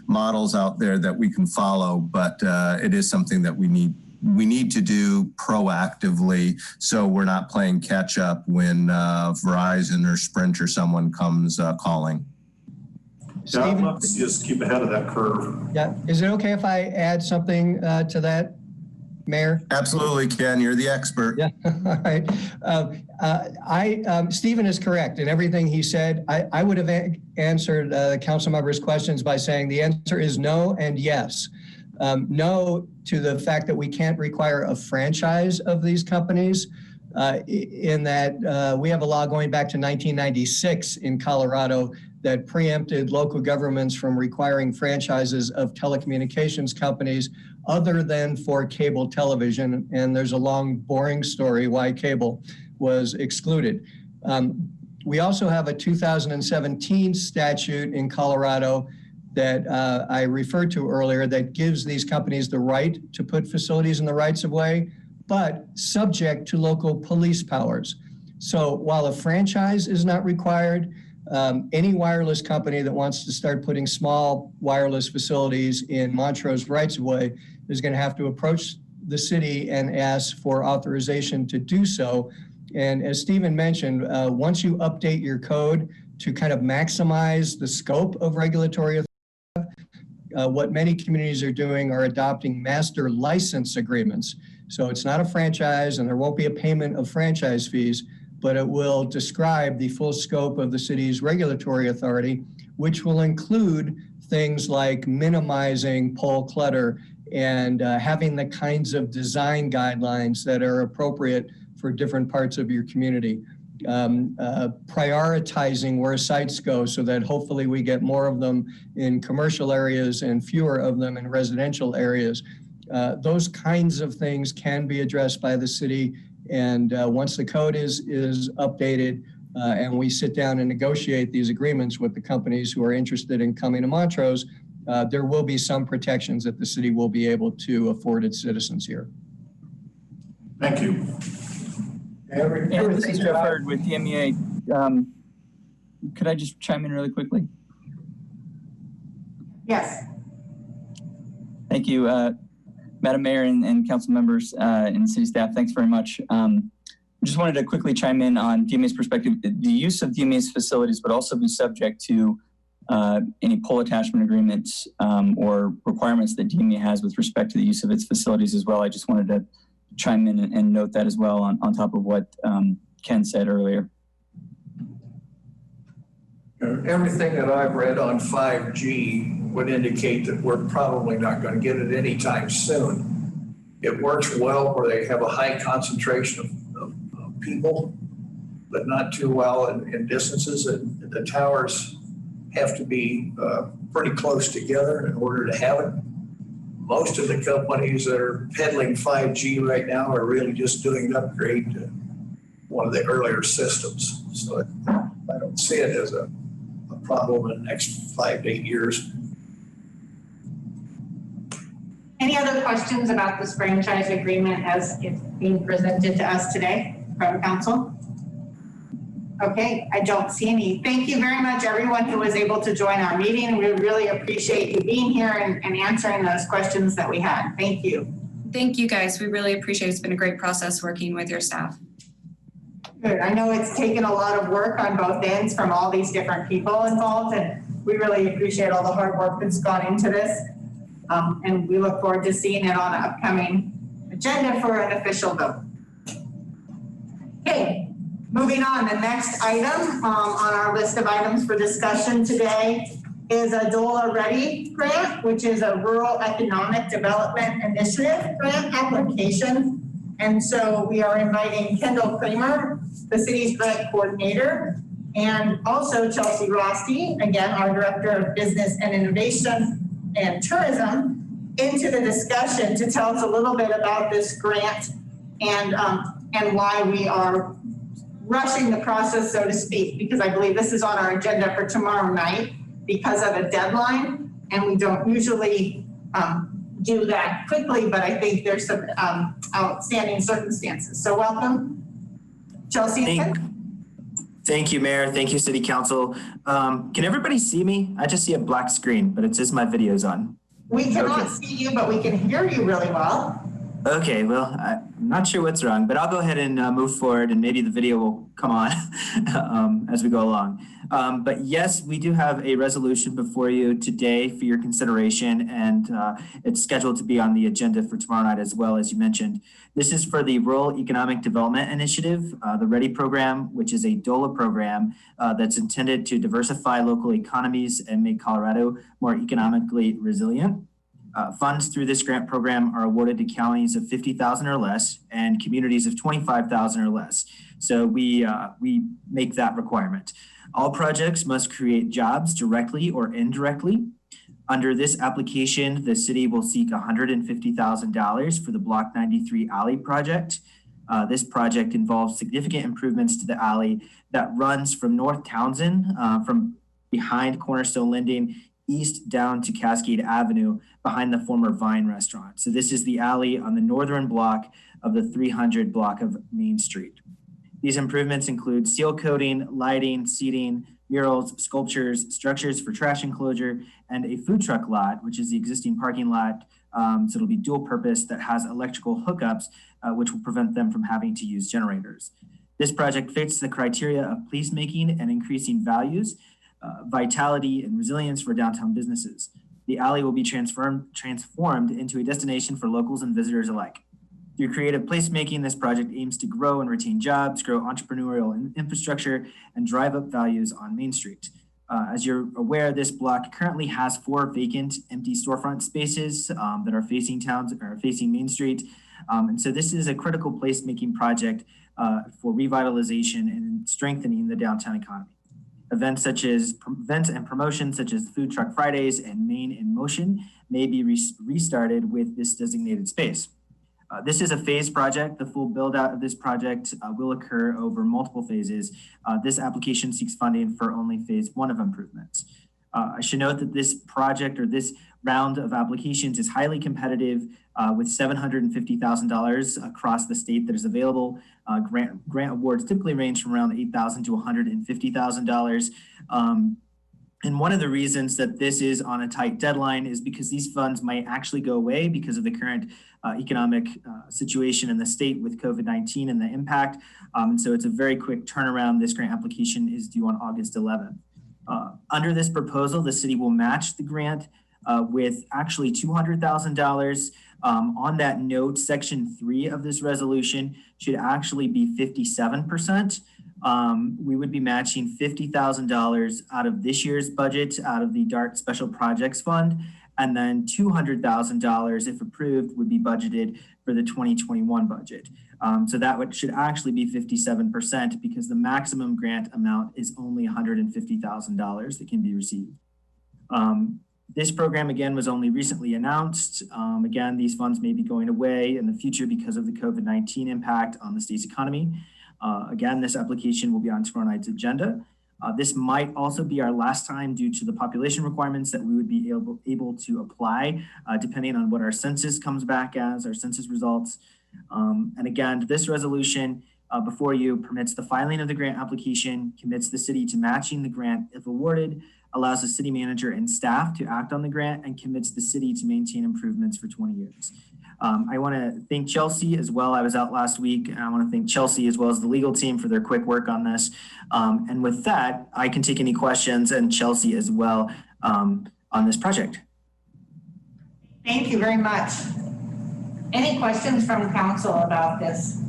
models out there that we can follow, but it is something that we need to do proactively, so we're not playing catch up when Verizon or Sprint or someone comes calling. Yeah, I'd love to see us keep ahead of that curve. Yeah, is it okay if I add something to that, Mayor? Absolutely, Ken, you're the expert. Yeah, all right. Stephen is correct in everything he said. I would have answered the council members' questions by saying the answer is no and yes. No to the fact that we can't require a franchise of these companies, in that we have a law going back to 1996 in Colorado that preempted local governments from requiring franchises of telecommunications companies other than for cable television. And there's a long, boring story why cable was excluded. We also have a 2017 statute in Colorado that I referred to earlier that gives these companies the right to put facilities in the rights of way, but subject to local police powers. So while a franchise is not required, any wireless company that wants to start putting small wireless facilities in Montrose rights of way is going to have to approach the city and ask for authorization to do so. And as Stephen mentioned, once you update your code to kind of maximize the scope of regulatory authority, what many communities are doing are adopting master license agreements. So it's not a franchise and there won't be a payment of franchise fees, but it will describe the full scope of the city's regulatory authority, which will include things like minimizing pole clutter and having the kinds of design guidelines that are appropriate for different parts of your community. Prioritizing where sites go so that hopefully we get more of them in commercial areas and fewer of them in residential areas. Those kinds of things can be addressed by the city. And once the code is updated and we sit down and negotiate these agreements with the companies who are interested in coming to Montrose, there will be some protections that the city will be able to afford its citizens here. Thank you. This is Jeff Hurd with DMEA. Could I just chime in really quickly? Yes. Thank you, Madam Mayor and council members and city staff. Thanks very much. Just wanted to quickly chime in on DMEA's perspective. The use of DMEA's facilities would also be subject to any pole attachment agreements or requirements that DMEA has with respect to the use of its facilities as well. I just wanted to chime in and note that as well on top of what Ken said earlier. Everything that I've read on 5G would indicate that we're probably not going to get it anytime soon. It works well where they have a high concentration of people, but not too well in distances. And the towers have to be pretty close together in order to have it. Most of the companies that are peddling 5G right now are really just doing an upgrade to one of the earlier systems. So I don't see it as a problem in the next 5 to 8 years. Any other questions about this franchise agreement as it's being presented to us today from council? Okay, I don't see any. Thank you very much, everyone who was able to join our meeting. We really appreciate you being here and answering those questions that we had. Thank you. Thank you, guys. We really appreciate it. It's been a great process working with your staff. Good. I know it's taken a lot of work on both ends from all these different people involved, and we really appreciate all the hard work that's gone into this. And we look forward to seeing it on an upcoming agenda for an official vote. Okay, moving on. The next item on our list of items for discussion today is a DOLA Ready grant, which is a Rural Economic Development Initiative grant application. And so we are inviting Kendall Kramer, the city's grant coordinator, and also Chelsea Rossi, again, our Director of Business and Innovation and Tourism, into the discussion to tell us a little bit about this grant and why we are rushing the process, so to speak, because I believe this is on our agenda for tomorrow night because of a deadline, and we don't usually do that quickly, but I think there's some outstanding circumstances. So welcome, Chelsea. Thank you, Mayor. Thank you, City Council. Can everybody see me? I just see a black screen, but it says my video's on. We cannot see you, but we can hear you really well. Okay, well, I'm not sure what's wrong, but I'll go ahead and move forward and maybe the video will come on as we go along. But yes, we do have a resolution before you today for your consideration, and it's scheduled to be on the agenda for tomorrow night as well, as you mentioned. This is for the Rural Economic Development Initiative, the READY program, which is a DOLA program that's intended to diversify local economies and make Colorado more economically resilient. Funds through this grant program are awarded to counties of 50,000 or less and communities of 25,000 or less. So we make that requirement. All projects must create jobs directly or indirectly. Under this application, the city will seek $150,000 for the Block 93 Alley project. This project involves significant improvements to the alley that runs from North Townsend, from behind Cornerstone Lending, east down to Cascade Avenue behind the former Vine restaurant. So this is the alley on the northern block of the 300 block of Main Street. These improvements include seal coating, lighting, seating, murals, sculptures, structures for trash enclosure, and a food truck lot, which is the existing parking lot. So it'll be dual purpose that has electrical hookups, which will prevent them from having to use generators. This project fits the criteria of placemaking and increasing values, vitality and resilience for downtown businesses. The alley will be transformed into a destination for locals and visitors alike. Through creative placemaking, this project aims to grow and retain jobs, grow entrepreneurial infrastructure, and drive up values on Main Street. As you're aware, this block currently has 4 vacant, empty storefront spaces that are facing Main Street. And so this is a critical placemaking project for revitalization and strengthening the downtown economy. Events and promotions such as Food Truck Fridays and Main in Motion may be restarted with this designated space. This is a phased project. The full build out of this project will occur over multiple phases. This application seeks funding for only phase 1 of improvements. I should note that this project or this round of applications is highly competitive with $750,000 across the state that is available. Grant awards typically range from around $8,000 to $150,000. And one of the reasons that this is on a tight deadline is because these funds might actually go away because of the current economic situation in the state with COVID-19 and the impact. And so it's a very quick turnaround. This grant application is due on August 11th. Under this proposal, the city will match the grant with actually $200,000. On that note, section 3 of this resolution should actually be 57%. We would be matching $50,000 out of this year's budget, out of the DART Special Projects Fund, and then $200,000, if approved, would be budgeted for the 2021 budget. So that should actually be 57% because the maximum grant amount is only $150,000 that can be received. This program, again, was only recently announced. Again, these funds may be going away in the future because of the COVID-19 impact on the state's economy. Again, this application will be on tomorrow night's agenda. This might also be our last time due to the population requirements that we would be able to apply depending on what our census comes back as, our census results. And again, this resolution before you permits the filing of the grant application, commits the city to matching the grant if awarded, allows the city manager and staff to act on the grant, and commits the city to maintain improvements for 20 years. I want to thank Chelsea as well. I was out last week, and I want to thank Chelsea as well as the legal team for their quick work on this. And with that, I can take any questions, and Chelsea as well, on this project. Thank you very much. Any questions from council about this?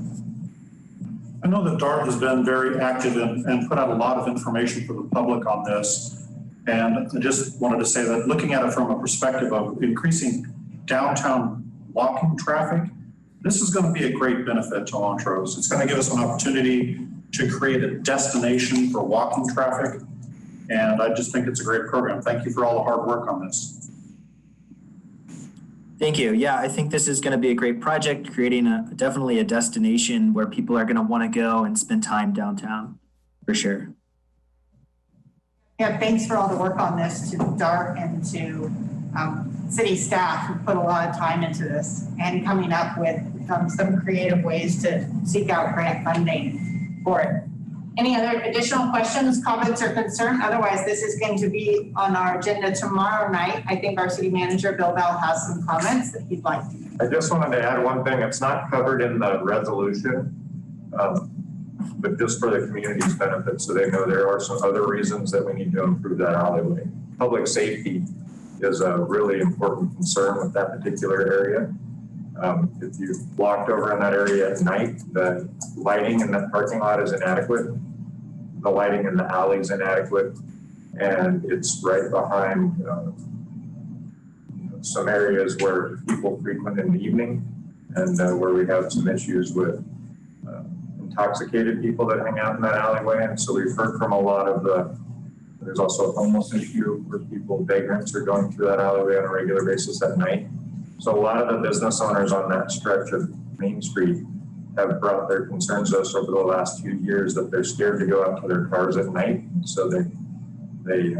I know that DART has been very active and put out a lot of information for the public on this. And I just wanted to say that looking at it from a perspective of increasing downtown walking traffic, this is going to be a great benefit to Montrose. It's going to give us an opportunity to create a destination for walking traffic. And I just think it's a great program. Thank you for all the hard work on this. Thank you. Yeah, I think this is going to be a great project, creating definitely a destination where people are going to want to go and spend time downtown, for sure. Yeah, thanks for all the work on this to DART and to city staff who put a lot of time into this and coming up with some creative ways to seek out grant funding for it. Any other additional questions, comments, or concern? Otherwise, this is going to be on our agenda tomorrow night. I think our city manager, Bill Bell, has some comments that he'd like to make. I just wanted to add one thing. It's not covered in the resolution, but just for the community's benefit, so they know there are some other reasons that we need to improve that alleyway. Public safety is a really important concern with that particular area. If you walked over in that area at night, the lighting in that parking lot is inadequate. The lighting in the alley is inadequate. And it's right behind some areas where people frequent in the evening and where we have some issues with intoxicated people that hang out in that alleyway. And so we've heard from a lot of there's also a homeless issue where vagrants are going through that alleyway on a regular basis at night. So a lot of the business owners on that stretch of Main Street have brought their concerns to us over the last few years that they're scared to go out to their cars at night. So they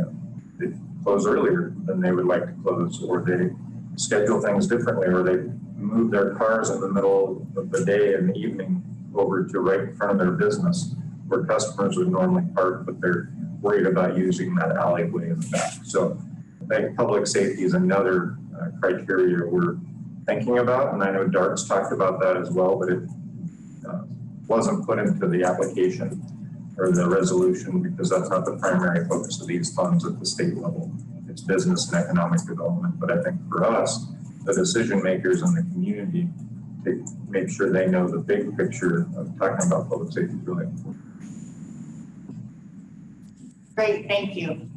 close earlier than they would like to close, or they schedule things differently, or they move their cars in the middle of the day and the evening over to right in front of their business where customers would normally park, but they're worried about using that alleyway in the back. So I think public safety is another criteria we're thinking about, and I know DART's talked about that as well, but it wasn't put into the application or the resolution because that's not the primary focus of these funds at the state level. It's business and economic development, but I think for us, the decision makers in the community, to make sure they know the big picture of talking about public safety is really important. Great, thank you.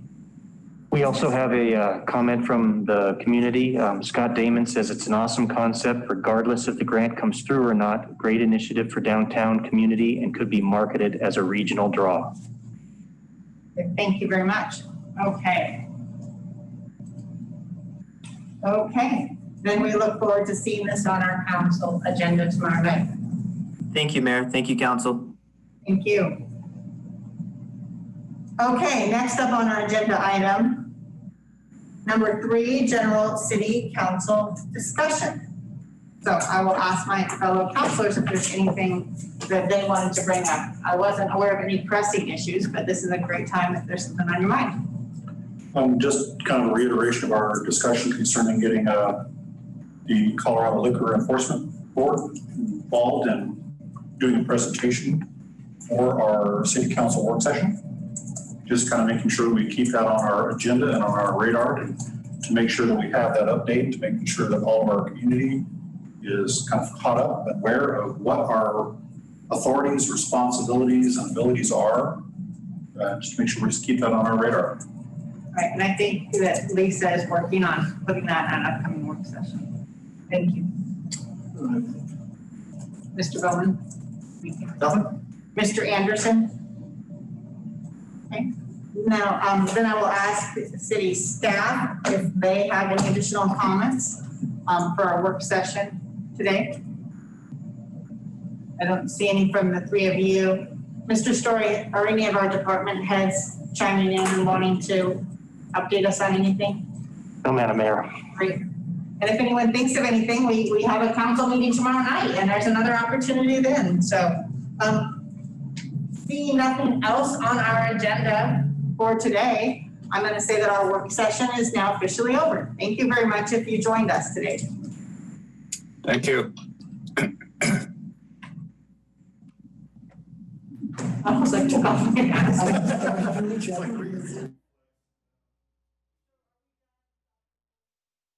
We also have a comment from the community. Scott Damon says it's an awesome concept, regardless if the grant comes through or not. Great initiative for downtown community and could be marketed as a regional draw. Thank you very much. Okay. Okay, then we look forward to seeing this on our council agenda tomorrow night. Thank you, Mayor. Thank you, Council. Thank you. Okay, next up on our agenda item, number 3, general city council discussion. So I will ask my fellow councilors if there's anything that they wanted to bring up. I wasn't aware of any pressing issues, but this is a great time if there's something on your mind. Just kind of a reiteration of our discussion concerning getting the Colorado Liquor Enforcement Board involved in doing a presentation for our city council work session. Just kind of making sure we keep that on our agenda and on our radar to make sure that we have that update, to making sure that all of our community is kind of caught up and aware of what our authorities, responsibilities, and abilities are. Just to make sure we just keep that on our radar. Right, and I think that Lisa is working on putting that on an upcoming work session. Thank you. Mr. Bowman? Nothing? Mr. Anderson? Okay. Now, then I will ask the city staff if they have any additional comments for our work session today. I don't see any from the 3 of you. Mr. Story, are any of our department heads chiming in and wanting to update us on anything? No, Madam Mayor. Great. And if anyone thinks of anything, we have a council meeting tomorrow night and there's another opportunity then. So seeing nothing else on our agenda for today, I'm going to say that our work session is now officially over. Thank you very much if you joined us today. Thank you. I was like, took off my mask.